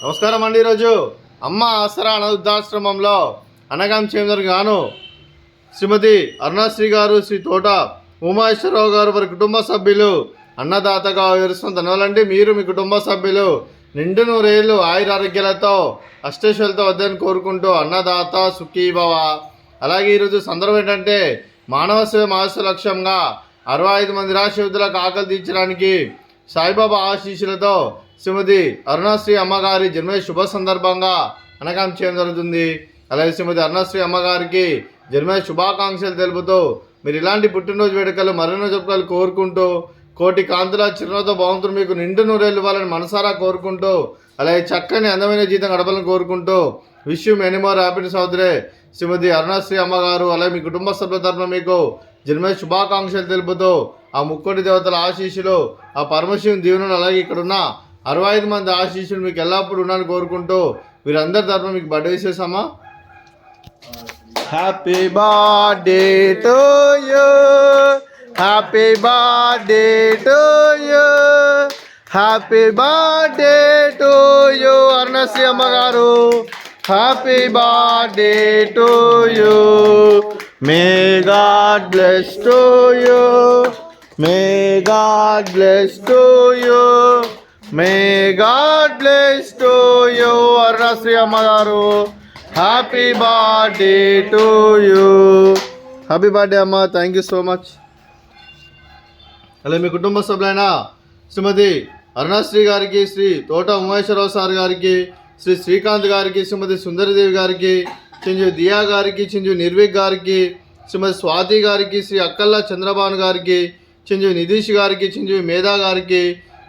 నమస్కారం అండి. ఈరోజు అమ్మ ఆసరా అనాథాశ్రమంలో అనగాం చేందర్ గాను శ్రీమతి అరుణశ్రీ గారు, శ్రీ తోట ఉమాశ్వరరావు గారు వారి కుటుంబ సభ్యులు అన్నదాతగా వివరిస్తున్న ధన్యవాదాలండి. మీరు మీ కుటుంబ సభ్యులు నిండు నూరేళ్ళు ఆయురారోగ్యాలతో అష్టైశ్వర్యాలతో వద్దని కోరుకుంటూ అన్నదాత సుఖీభవ. అలాగే ఈరోజు సందర్భం ఏంటంటే మానవ సేవ మహస్సు లక్ష్యంగా 65 మంది నిరాశ్రితులకు ఆకలి తీర్చడానికి సాయిబాబా ఆశీస్సులతో శ్రీమతి అరుణశ్రీ అమ్మగారి జన్మ శుభ సందర్భంగా అనగాం చేయడం జరుగుతుంది. అలాగే శ్రీమతి అరుణశ్రీ అమ్మగారికి జన్మ శుభాకాంక్షలు తెలుపుతూ మీరు ఇలాంటి పుట్టినరోజు వేడుకలు మరెన్నో జరుపుకోవాలి కోరుకుంటూ, కోటి కాంతుల చిరునవ్వుతో భగవంతుడు మీకు నిండు నూరేళ్ళు ఇవ్వాలని మనసారా కోరుకుంటూ, అలాగే చక్కని అందమైన జీవితం గడపాలని కోరుకుంటూ wish you many more happiness అవుతురే శ్రీమతి అరుణశ్రీ అమ్మగారు. అలాగే మీ కుటుంబ సభ్యుల తరఫున మీకు జన్మ శుభాకాంక్షలు తెలుపుతూ ఆ ముక్కోటి దేవతల ఆశీస్సులు, ఆ పరమశివుని దీవెనలు, అలాగే ఇక్కడున్న 65 మంది ఆశీస్సులు మీకు ఎల్లప్పుడూ ఉన్నాను కోరుకుంటూ వీరందరి తరఫున మీకు బర్త్డే విశేషమా. Happy birthday to you, happy birthday to you, happy birthday to you Arunasri అమ్మగారు. Happy birthday to you. May God bless to you, may God bless to you, may God bless to you Arunasri అమ్మగారు. Happy birthday to you. Happy birthday అమ్మ. Thank you so much. అలాగే మీ కుటుంబ సభ్యులైన శ్రీమతి అరుణశ్రీ గారికి, శ్రీ తోట Umeswara Rao sir గారికి, శ్రీ శ్రీకాంత్ గారికి, శ్రీమతి సుందరిదేవి గారికి, చింజు దియా గారికి, చింజు నిర్విక్ గారికి, శ్రీమతి స్వాతి గారికి, శ్రీ అక్కల్లా చంద్రబాబు గారికి, చింజు నిధీష్ గారికి, చింజు మేధా గారికి,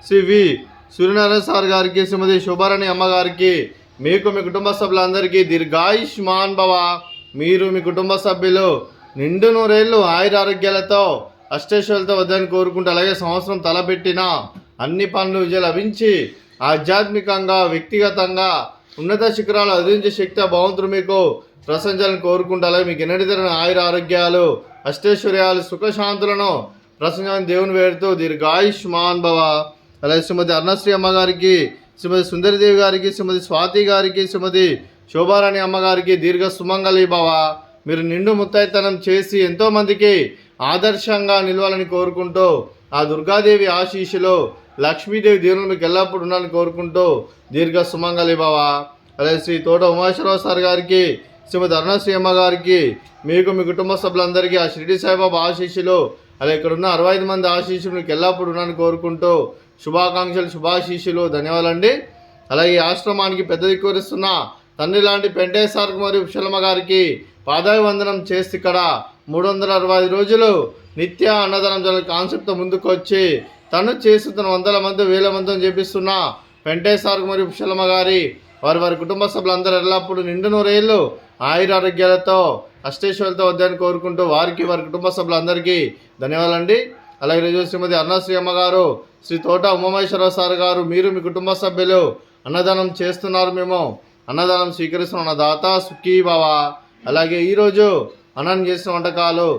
శ్రీ వి సూర్యనారాయణ సార్ గారికి, శ్రీమతి శోభారాణి అమ్మగారికి, మీకు మీ కుటుంబ సభ్యులందరికీ దీర్ఘాయుష్మాన్ భవ. మీరు మీ కుటుంబ సభ్యులు నిండు నూరేళ్ళు ఆయురారోగ్యాలతో అష్టైశ్వర్యాలతో వద్దని కోరుకుంటూ, అలాగే సంవత్సరం తలపెట్టిన అన్ని పనులు విజయం లభించి ఆధ్యాత్మికంగా వ్యక్తిగతంగా ఉన్నత శిఖరాలు అధించే శక్తి భగవంతుడు మీకు ప్రశంసాలను కోరుకుంటూ, అలాగే మీకు ఎన్నటి తరని ఆయురారోగ్యాలు అష్టైశ్వర్యాలు సుఖశాంతులను ప్రశంసాలను దేవుని వేడుతూ దీర్ఘాయుష్మాన్ భవ. అలాగే శ్రీమతి అరుణశ్రీ అమ్మగారికి, శ్రీమతి సుందరిదేవి గారికి, శ్రీమతి స్వాతి గారికి, శ్రీమతి శోభారాణి అమ్మగారికి దీర్ఘ సుమంగళి భవ. మీరు నిండు ముత్తైతనం చేసి ఎంతోమందికి ఆదర్శంగా నిలవాలని కోరుకుంటూ, ఆ దుర్గాదేవి ఆశీస్సులో లక్ష్మీదేవి దేవుని మీకు ఎల్లప్పుడూ ఉండాలని కోరుకుంటూ దీర్ఘ సుమంగళి భవ. అలాగే శ్రీ తోట ఉమాశ్వరరావు సార్ గారికి, శ్రీమతి అరుణశ్రీ అమ్మగారికి, మీకు మీ కుటుంబ సభ్యులందరికీ ఆ షిరిడి సాయిబాబా ఆశీస్సులు, అలాగే ఇక్కడ ఉన్న 65 మంది ఆశీస్సులు మీకు ఎల్లప్పుడూ ఉన్నాను కోరుకుంటూ శుభాకాంక్షలు, శుభాశీస్సులు, ధన్యవాదాలండి. అలాగే ఈ ఆశ్రమానికి పెద్ద దిక్కువరిస్తున్న తండ్రి లాంటి పెంటేశ్వర్ మరియు విశలమ్మ గారికి పాదాభివందనం చేసి ఇక్కడ 365 రోజులు నిత్య అన్నదానం జరిగే కాన్సెప్ట్తో ముందుకు వచ్చి తను చేస్తున్న 100 మంది 1000 మందిని చేపిస్తున్న పెంటేశ్వర్ మరియు విశలమ్మ గారి వారి కుటుంబ సభ్యులందరూ ఎల్లప్పుడూ నిండు నూరేళ్ళు ఆయురారోగ్యాలతో అష్టైశ్వర్యాలతో వద్దని కోరుకుంటూ వారికి వారి కుటుంబ సభ్యులందరికీ ధన్యవాదాలండి. అలాగే ఈరోజు శ్రీమతి అరుణశ్రీ అమ్మగారు, శ్రీ తోట ఉమామేశ్వరరావు సార్ గారు, మీరు మీ కుటుంబ సభ్యులు అన్నదానం చేస్తున్నారు. మేము అన్నదానం స్వీకరిస్తున్న దాత సుఖీభవ. అలాగే ఈరోజు అన్నం చేసిన వంటకాలు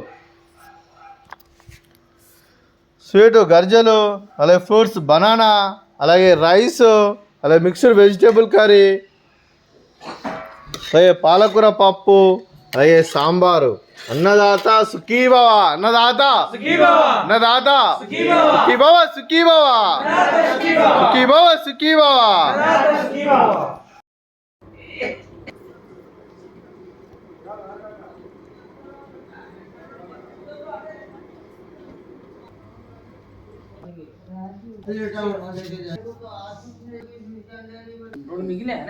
స్వీట్ గర్జలు, అలాగే ఫ్రూట్స్ బనానా, అలాగే రైస్, అలాగే మిక్స్డ్ వెజిటేబుల్ కర్రీ, అలాగే పాలకూర పప్పు, అలాగే సాంబారు. అన్నదాత సుఖీభవ, అన్నదాత అన్నదాత సుఖీభవ, సుఖీభవ సుఖీభవ, సుఖీభవ. మిగిలిన